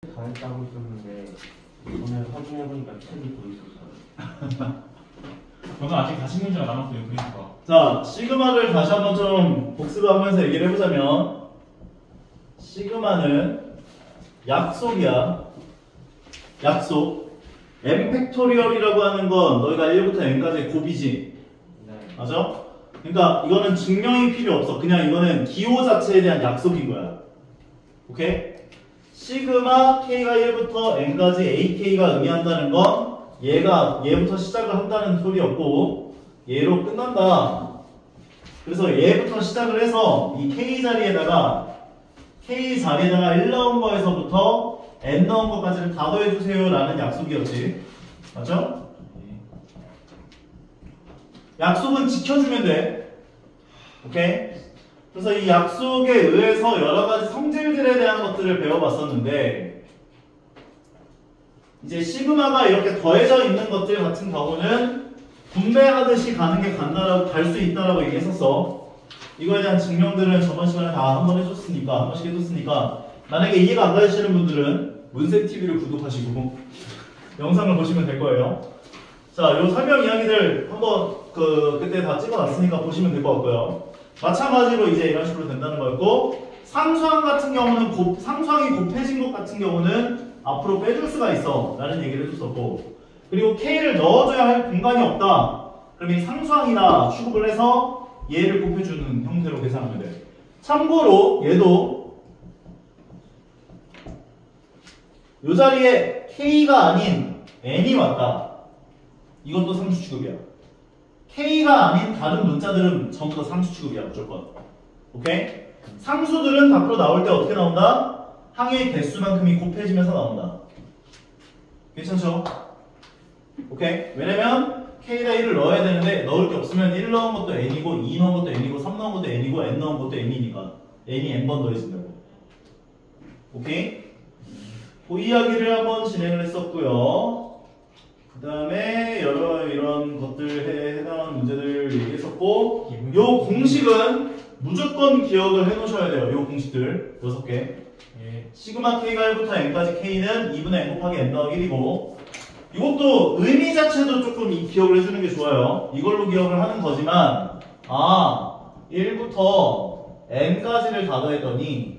다 했다고 있었는데 오늘 확인해보니까 책이 더 있었어요. 저는 아직 40문제가 남았어요. 그래서 자, 시그마를 다시 한번 좀 복습하면서 얘기를 해보자면 시그마는 약속이야. 약속. n 팩토리얼이라고 하는 건 너희가 1부터 n까지의 곱이지. 네. 맞아? 그러니까 이거는 증명이 필요 없어. 그냥 이거는 기호 자체에 대한 약속인 거야. 오케이? 시그마 k가 1부터 n까지 ak가 의미한다는 건 얘부터 시작을 한다는 소리였고 얘로 끝난다. 그래서 얘부터 시작을 해서 이 k 자리에다가 1 넣은 거에서부터 n 넣은 것까지를 다 더해주세요 라는 약속이었지. 맞죠? 약속은 지켜주면 돼. 오케이? 그래서 이 약속에 의해서 여러가지 성질들에 대한 것들을 배워봤었는데 이제 시그마가 이렇게 더해져 있는 것들 같은 경우는 분배하듯이 가는 게 갈 수 있다라고 얘기했었어. 이거에 대한 증명들은 저번 시간에 다 한 번 해줬으니까, 한 번씩 해줬으니까 만약에 이해가 안 가시는 분들은 문쌤TV를 구독하시고 영상을 보시면 될 거예요. 자, 요 설명 이야기들 한번 그때 다 찍어놨으니까 보시면 될 것 같고요. 마찬가지로 이제 이런 식으로 된다는 거였고 상수항 같은 경우는 상수항이 곱해진 것 같은 경우는 앞으로 빼줄 수가 있어 라는 얘기를 해줬었고 그리고 K를 넣어줘야 할 공간이 없다. 그러면 이 상수항이나 취급을 해서 얘를 곱해주는 형태로 계산하면 돼. 참고로 얘도 이 자리에 K가 아닌 N이 왔다. 이것도 상수 취급이야. K가 아닌 다른 문자들은 전부 다 상수 취급이야 무조건. 오케이? 상수들은 밖으로 나올 때 어떻게 나온다? 항의 개수만큼이 곱해지면서 나온다. 괜찮죠? 오케이? 왜냐면 K에다 1을 넣어야 되는데 넣을 게 없으면 1 넣은 것도 N이고 2 넣은 것도 N이고 3 넣은 것도 N이고 N 넣은 것도 N이니까 N이 N번 더해진다고. 오케이? 그 이야기를 한번 진행을 했었고요. 그 다음에 여러 이런 것들에 해당하는 문제들 얘기했었고 요 공식은 무조건 기억을 해놓으셔야 돼요. 요 공식들 6개. 예. 시그마 K가 1부터 N까지 K는 2분의 N 곱하기 N 더하기 1이고 이것도 의미 자체도 조금 기억을 해주는 게 좋아요. 이걸로 기억을 하는 거지만 1부터 N까지를 다 더했더니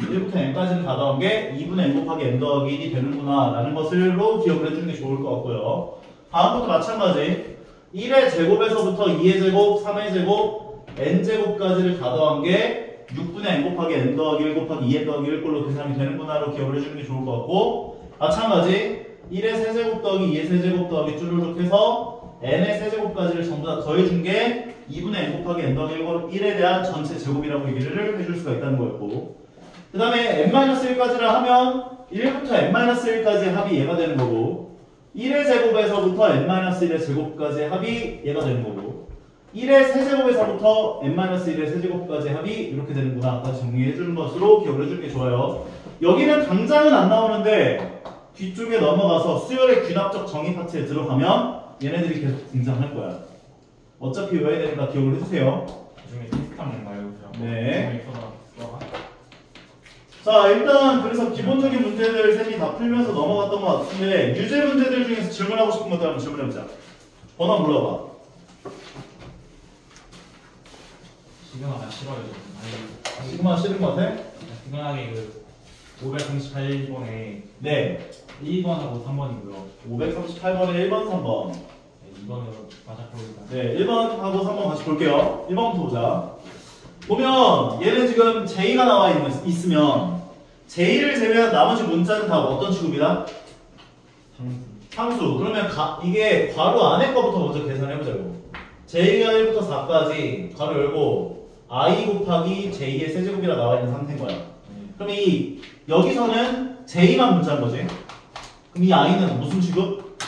1부터 N까지를 다 더한 게 2분의 N 곱하기 N 더하기 1이 되는구나 라는 것으로 기억을 해주는 게 좋을 것 같고요. 다음 것도 마찬가지 1의 제곱에서부터 2의 제곱, 3의 제곱, N제곱까지를 다 더한 게 6분의 N 곱하기 N 더하기 1 곱하기 2N 더하기 1 꼴로 계산이 되는구나로 기억을 해주는 게 좋을 것 같고 마찬가지 1의 세제곱 더하기 2의 세제곱 더하기 쭈루룩 해서 n의 세제곱까지를 전부 다 더해준 게 2분의 n 곱하기 n 더하기 1에 대한 전체 제곱이라고 얘기를 해줄 수가 있다는 거였고 그 다음에 n-1까지를 하면 1부터 n-1까지의 합이 얘가 되는 거고 1의 제곱에서부터 n-1의 제곱까지의 합이 얘가 되는 거고 1의 세제곱에서부터 n-1의 세제곱까지의 합이 이렇게 되는구나 다시 정리해주는 것으로 기억을 해주는 게 좋아요. 여기는 당장은 안 나오는데 뒤쪽에 넘어가서 수열의 귀납적 정의 파트에 들어가면 얘네들이 계속 등장할 거야. 어차피 외워야 되니까 기억을 해주세요. 나중에 비슷한 건가요? 네. 자 일단 그래서 기본적인 문제들 셋이 다 풀면서 넘어갔던 것 같은데 유제 문제들 중에서 질문하고 싶은 것들 한번 질문해보자. 번호 불러봐. 시그마가 싫어요. 시그마 싫은 것 같아? 시그마하게 538번에 네. 1번하고 3번이고요. 538번에 1번, 3번. 네, 2번으로 맞아보겠습니다. 네, 1번하고 3번 같이 볼게요. 1번부터 보자. 보면 얘는 지금 J가 나와 있으면 J를 제외한 나머지 문자는 다 어떤 취급이다? 상수. 그러면 이게 괄호 안에 거부터 먼저 계산해보자고. J가 1부터 4까지 괄호 열고 I 곱하기 J의 세제곱이라 나와 있는 상태인 거야. 그럼 여기서는 J만 문자인 거지. 그럼 이 I는 무슨 취급?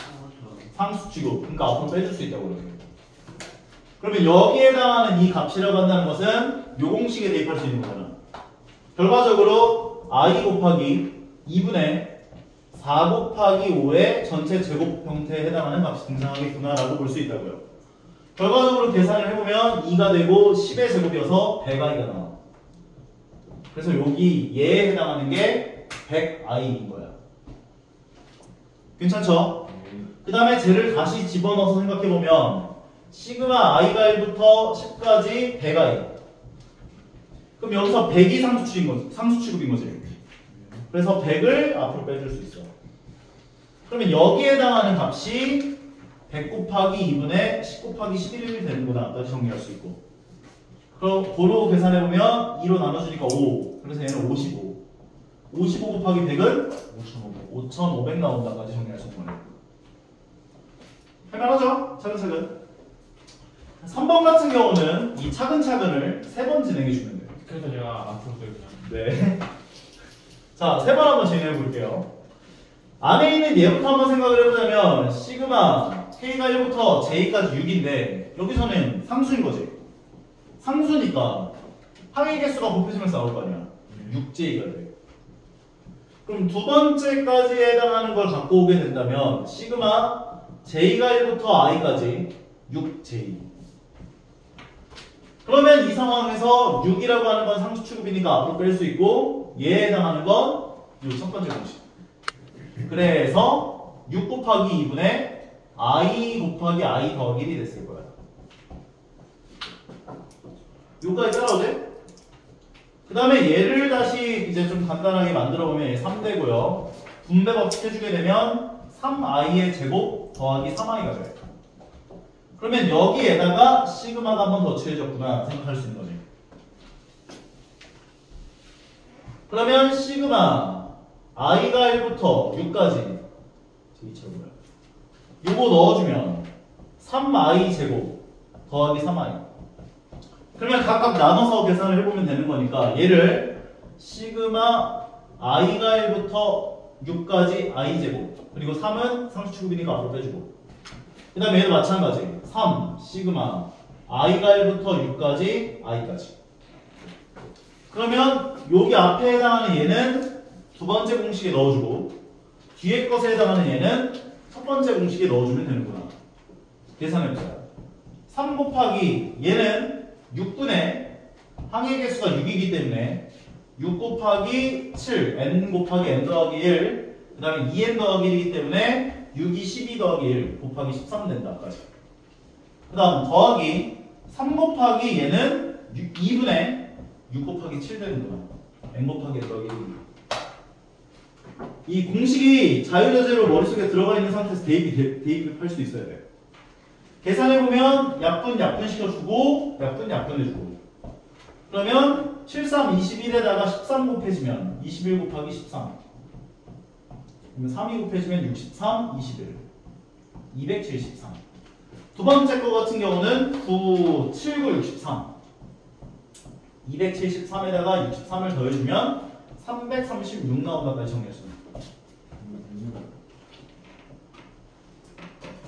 상수 취급. 그러니까 앞으로 빼줄 수 있다고 그러죠. 그러면 여기에 해당하는 이 값이라고 한다는 것은 요 공식에 대입할 수 있는 거잖아. 결과적으로 I 곱하기 2분의 4 곱하기 5의 전체 제곱 형태에 해당하는 값이 등장하겠구나 라고 볼 수 있다고요. 결과적으로 계산을 해보면 2가 되고 10의 제곱이어서 100i가 나와. 그래서 여기 얘에 해당하는 게 100i인 거야. 괜찮죠? 그 다음에 쟤를 다시 집어넣어서 생각해보면 시그마 i가 1부터 10까지 100i. 그럼 여기서 100이 상수 취급인 거지. 그래서 100을 앞으로 빼줄 수 있어. 그러면 여기에 해당하는 값이 100 곱하기 2분의 10 곱하기 11이 되는구나. 다시 정리할 수 있고. 그럼 고로 계산해보면 2로 나눠주니까 5. 그래서 얘는 55. 55 곱하기 100은 5,500 나온다까지 정리할 수 있는 거예요. 할만하죠? 차근차근. 3번 같은 경우는 이 차근차근을 3번 진행해 주면 돼요. 그래서 제가 앞으로 그냥 네. 자, 3번 한번 진행해 볼게요. 안에 있는 얘부터 한번 생각을 해보자면 시그마 K가 1부터 J까지 6인데 여기서는 상수인 거지. 상수니까 항의 개수가 곱해지면서 나올 거 아니야. 6J가 돼. 그럼 두 번째까지에 해당하는 걸 갖고 오게 된다면 시그마 J가 1부터 I까지 6J. 그러면 이 상황에서 6이라고 하는 건 상수 취급이니까 앞으로 뺄 수 있고 얘에 해당하는 건 이 첫 번째 공식. 그래서 6 곱하기 2분의 I 곱하기 I 더하기 1이 됐을 거야. 여기까지 따라오지? 그 다음에 얘를 다시 이제 좀 간단하게 만들어 보면 얘 3되고요. 분배 법칙 해주게 되면 3i의 제곱 더하기 3i가 돼. 그러면 여기에다가 시그마가 한 번 더 취해졌구나 생각할 수 있는 거지. 그러면 시그마 i가 1부터 6까지 요거 넣어주면 3i 제곱 더하기 3i. 그러면 각각 나눠서 계산을 해보면 되는 거니까 얘를 시그마 i가 1부터 6까지 i 제곱 그리고 3은 상수 취급이니까 앞으로 빼주고 그 다음에 얘도 마찬가지 3 시그마 i가 1부터 6까지 i까지. 그러면 여기 앞에 해당하는 얘는 두 번째 공식에 넣어주고 뒤에 것에 해당하는 얘는 첫 번째 공식에 넣어주면 되는구나. 계산해보자. 3 곱하기 얘는 6분의 항의 개수가 6이기 때문에 6 곱하기 7 n 곱하기 n 더하기 1 그 다음에 2n 더하기 1이기 때문에 6이 12 더하기 1 곱하기 13 된다까지. 그 다음 더하기 3 곱하기 얘는 2분의 6 곱하기 7 되는구나. n 곱하기 n 더하기 1. 이 공식이 자유자재로 머릿속에 들어가 있는 상태에서 대입을 할 수 있어야 돼. 계산해보면 약분 시켜주고 약분 해주고 그러면 7, 3, 21에다가 13 곱해지면 21 곱하기 13 그러면 3, 2 곱해지면 63, 21 273. 두 번째 거 같은 경우는 9, 7, 9, 63 273에다가 63을 더해주면 336 나온다까지 정리했습니다.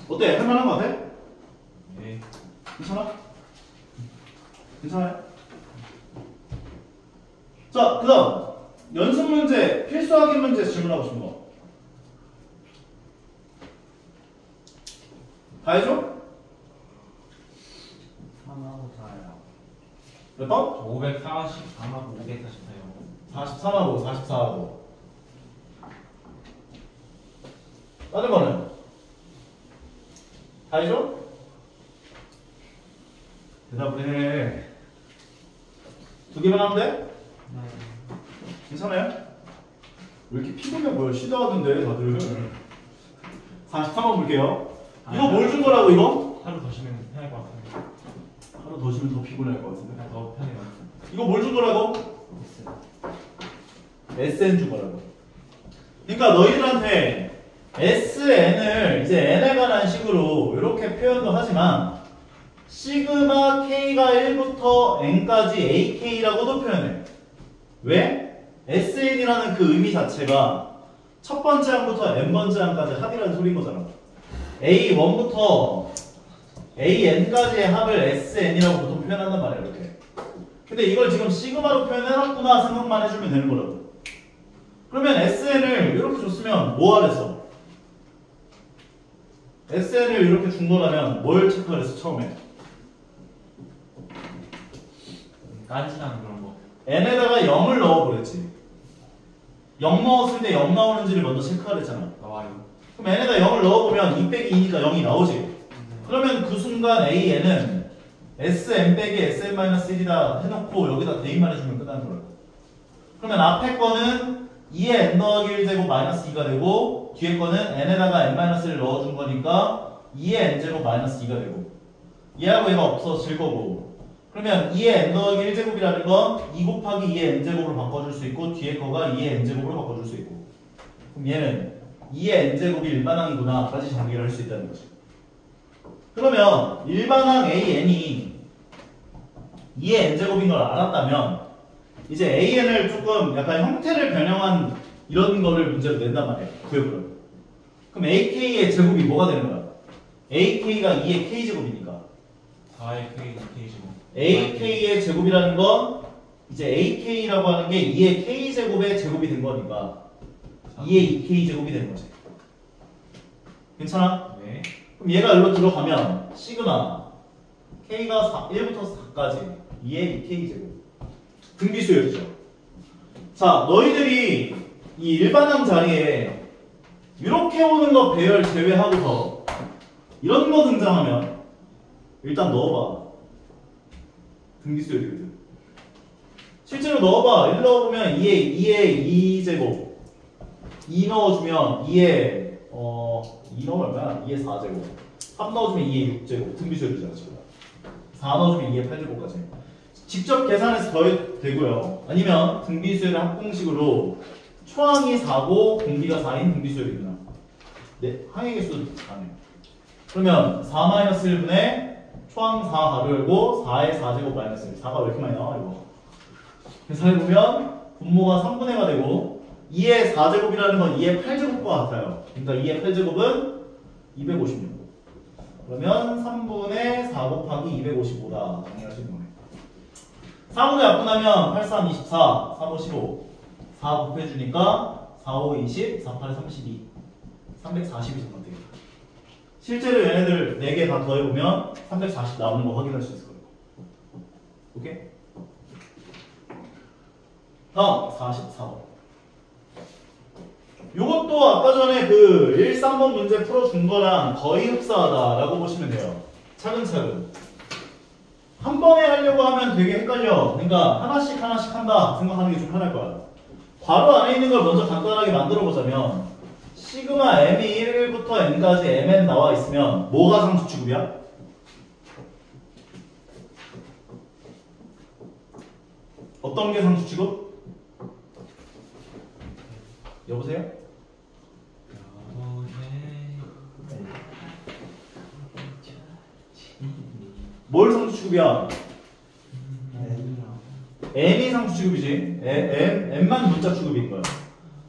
어때? 할만한 거 같아? 네. 괜찮아? 괜찮아요? 자, 그 다음 연습 문제, 필수 확인 문제에서 질문하고 싶은 거 다 해줘? 3하고 4야. 몇 번? 544하고 544요. 43하고 44하고 다른 거는? 다 해줘? 대답을 해. 두 개만 하면 돼? 괜찮아요? 왜 이렇게 피곤해 보여? 쉬다하던데 다들. 43번 볼게요. 이거 뭘 준 거라고 이거? 하루 더 쉬면 편할 것 같아요. 하루 더 쉬면 더 피곤할 것 같은데. 그냥 더 편해요. 이거 뭘 준 거라고? SN 준 거라고. 그러니까 너희들한테 SN을 이제 N에 관한 식으로 이렇게 표현도 하지만 시그마 K가 1부터 N까지 AK라고도 표현해. 왜? SN이라는 그 의미 자체가 첫 번째 항부터 N번째 항까지 합이라는 소리인 거잖아. A1부터 AN까지의 합을 SN이라고 보통 표현한단 말이야, 이렇게. 근데 이걸 지금 시그마로 표현해놨구나 생각만 해주면 되는 거라고. 그러면 SN을 이렇게 줬으면 뭐 하랬어? SN을 이렇게 준 거라면 뭘 체크를 했어, 처음에? 깐지나는 그런 거. N에다가 0을 넣어버렸지. 0 넣었을 때 0 나오는지를 먼저 체크하랬잖아. 나와요. 그럼 n에다 0을 넣어보면 2 빼기 2니까 0이 나오지. 그러면 그 순간 an은 sn 빼기 sn-1이다 해놓고 여기다 대입만 해주면 끝나는 거예요. 그러면 앞에 거는 2의 n 더하기 1제곱 마이너스 2가 되고 뒤에 거는 n에다가 n-를 넣어준 거니까 2의 n제곱 마이너스 2가 되고 얘하고 얘가 없어질 거고 그러면 2의 n 더하기 1제곱이라는 건 2 곱하기 2의 n제곱으로 바꿔줄 수 있고 뒤에 거가 2의 n제곱으로 바꿔줄 수 있고 그럼 얘는 2의 n제곱이 일반항이구나 까지 정리를 할 수 있다는 거지. 그러면 일반항 AN이 2의 n제곱인 걸 알았다면 이제 AN을 조금 약간 형태를 변형한 이런 거를 문제로 낸단 말이에요. 구해보려. 그럼 AK의 제곱이 뭐가 되는 거야? AK가 2의 K제곱이니까 4의 K제곱. AK의 제곱이라는 건 이제 AK라고 하는 게 2의 K제곱의 제곱이 된 거니까 2의 2K제곱이 되는 거지. 괜찮아? 네. 그럼 얘가 여기로 들어가면 시그마 K가 1부터 4까지 2의 2K제곱 등비수열이죠. 자, 너희들이 이 일반항 자리에 이렇게 오는 거 배열 제외하고서 이런 거 등장하면 일단 넣어봐. 등비수열이거든. 실제로 넣어봐. 1 넣어보면 2의 2제곱 2 넣어주면 2의 2 넣으면 얼마야? 2의 4제곱 3 넣어주면 2의 6제곱 등비수열이잖아 지금. 4 넣어주면 2의 8제곱까지 직접 계산해서 더해도 되고요. 아니면 등비수열의 합공식으로 초항이 4고 공비가 4인 등비수열이구나. 네, 항의 개수도 가네요. 그러면 4-1분의 초항 4 가로 열고 4의 4제곱 마이너스 1. 4가 왜 이렇게 많이 나와 이거. 계산해보면 분모가 3분의 가 되고 2의 4제곱이라는 건 2의 8제곱과 같아요. 그러니까 2의 8제곱은 256. 그러면 3분의 4 곱하기 255다. 정리할 수 있는 거네요. 4분의 약분하면 8, 3, 24, 3, 5, 15 4 곱해주니까 4, 5, 20, 4, 8, 32 340이 정도 되겠다. 실제로 얘네들 4개 다 더해보면 340 나오는 거 확인할 수 있을 거예요. 오케이? 다음 44번. 요것도 아까 전에 그 1, 3번 문제 풀어준 거랑 거의 흡사하다 라고 보시면 돼요. 차근차근 한 번에 하려고 하면 되게 헷갈려. 그러니까 하나씩 한다 생각하는 게 좀 편할 거야. 괄호 안에 있는 걸 먼저 간단하게 만들어 보자면 시그마 m이 1부터 n까지 mn 나와 있으면 뭐가 상수 취급이야? 어떤 게 상수 취급? 여보세요? 뭘 상수 취급이야? n이 상수 취급이지. n만 문자 취급인 거야.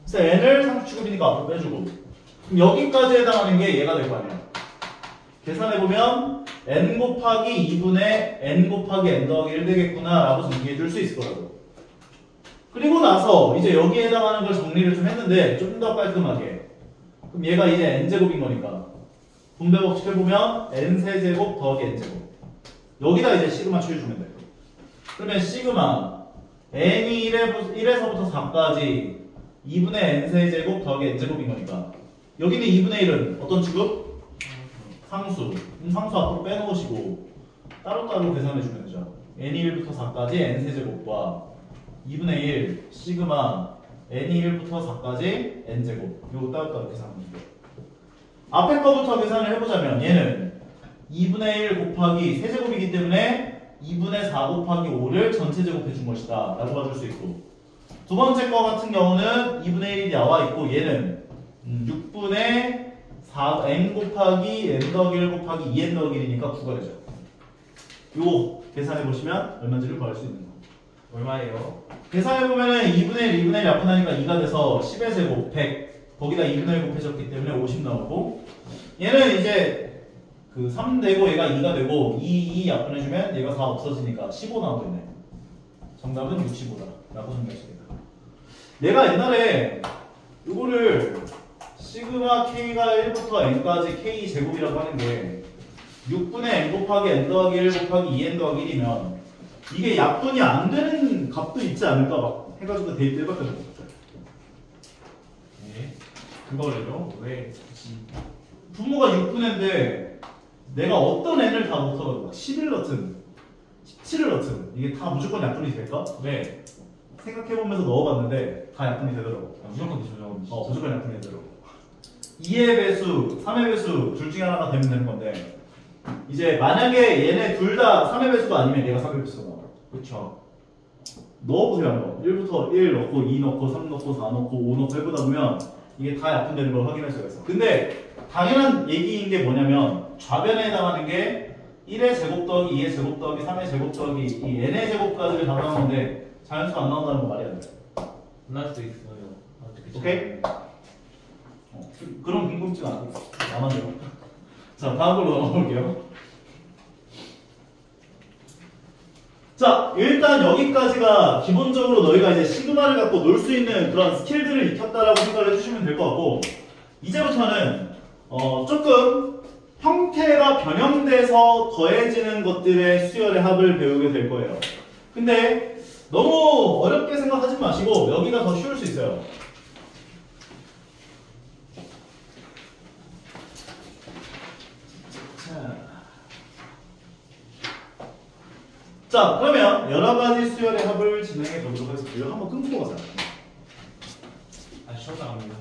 그래서 n을 상수 취급이니까 앞으로 빼주고. 그럼 여기까지 해당하는 게 얘가 될 거 아니야. 계산해보면 n 곱하기 2분의 n 곱하기 n 더하기 1 되겠구나 라고 정리해 줄 수 있을 거라고. 그리고 나서 이제 여기에 해당하는 걸 정리를 좀 했는데 좀 더 깔끔하게. 그럼 얘가 이제 n제곱인 거니까 분배 법칙 해보면 n세제곱 더하기 n제곱. 여기다 이제 시그마 취해주면 돼. 그러면 시그마 n이 1에서부터 4까지 2분의 n세제곱 더하기 n제곱인 거니까 여기는 2분의 1은 어떤 취급? 상수. 그럼 상수 앞으로 빼놓으시고 따로따로 계산해주면 되죠. n이 1부터 4까지 n세제곱과 2분의 1 시그마 n이 1부터 4까지 n제곱. 요거 따로따로 계산하면 돼요. 앞에 거부터 계산을 해보자면 얘는 2분의 1 곱하기 세제곱이기 때문에 2분의 4 곱하기 5를 전체 제곱해 준 것이다 라고 봐줄 수 있고 두 번째 거 같은 경우는 2분의 1이 나와 있고 얘는 6분의 4 n 곱하기 n 더하기 1 곱하기 2n 더하기 1이니까 9가 되죠. 요거 계산해 보시면 얼마인지를 구할 수 있는 거. 얼마예요? 계산해보면 2분의 1, 2분의 1 약분하니까 2가 돼서 10의 제곱 100 거기다 2분의 1 곱해졌기 때문에 50 나오고 얘는 이제 그 3 되고 얘가 2가 되고 2 약분해주면 얘가 4 없어지니까 15 나오고 있네. 정답은 65다 라고 정리할 수 있다. 내가 옛날에 이거를 시그마 k가 1부터 n까지 k 제곱이라고 하는 게 6분의 n 곱하기 n 더하기 1 곱하기 2n 더하기 1이면 이게 약분이 안 되는 값도 있지 않을까 막 해가지고 대입 1밖에 못 했어요. 네. 그거를요? 왜 굳이? 분모가 6분의인데 내가 어떤 n을 다 못하거든. 11 넣든 17을 넣든 이게 다 무조건 약분이 될까? 네. 생각해보면서 넣어봤는데 다 약분이 되더라고. 무조건 되죠. 무조건 약분이 되더라고. 2의 배수, 3의 배수 둘 중에 하나가 되면 되는 건데 이제 만약에 얘네 둘 다 3의 배수가 아니면 얘가 3의 배수가 나와. 그쵸. 넣어보세요 한번. 1부터 1 넣고 2 넣고 3 넣고 4 넣고 5 넣고 해보다 보면 이게 다 약분되는 걸 확인할 수가 있어. 근데 당연한 얘기인 게 뭐냐면 좌변에 해당하는 게 1의 제곱 더하기 2의 제곱 더하기 3의 제곱 더하기 이 n의 제곱까지를 다 나오는데 자연수가 안 나온다는 건 말이 안 돼. 끝날 수도 있어요. 어떻게 오케이? 그런 궁금증 안 남았네요. 자, 다음 걸로 넘어볼게요. 자, 일단 여기까지가 기본적으로 너희가 이제 시그마를 갖고 놀 수 있는 그런 스킬들을 익혔다라고 생각을 해주시면 될 것 같고, 이제부터는 조금 형태가 변형돼서 더해지는 것들의 수열의 합을 배우게 될 거예요. 근데 너무 어렵게 생각하지 마시고 여기가 더 쉬울 수 있어요. 자, 그러면 여러 가지 수열의 합을 진행해 보도록 하겠습니다. 이거 한번 끊고 가자. 다시 쉬었다 갑니다.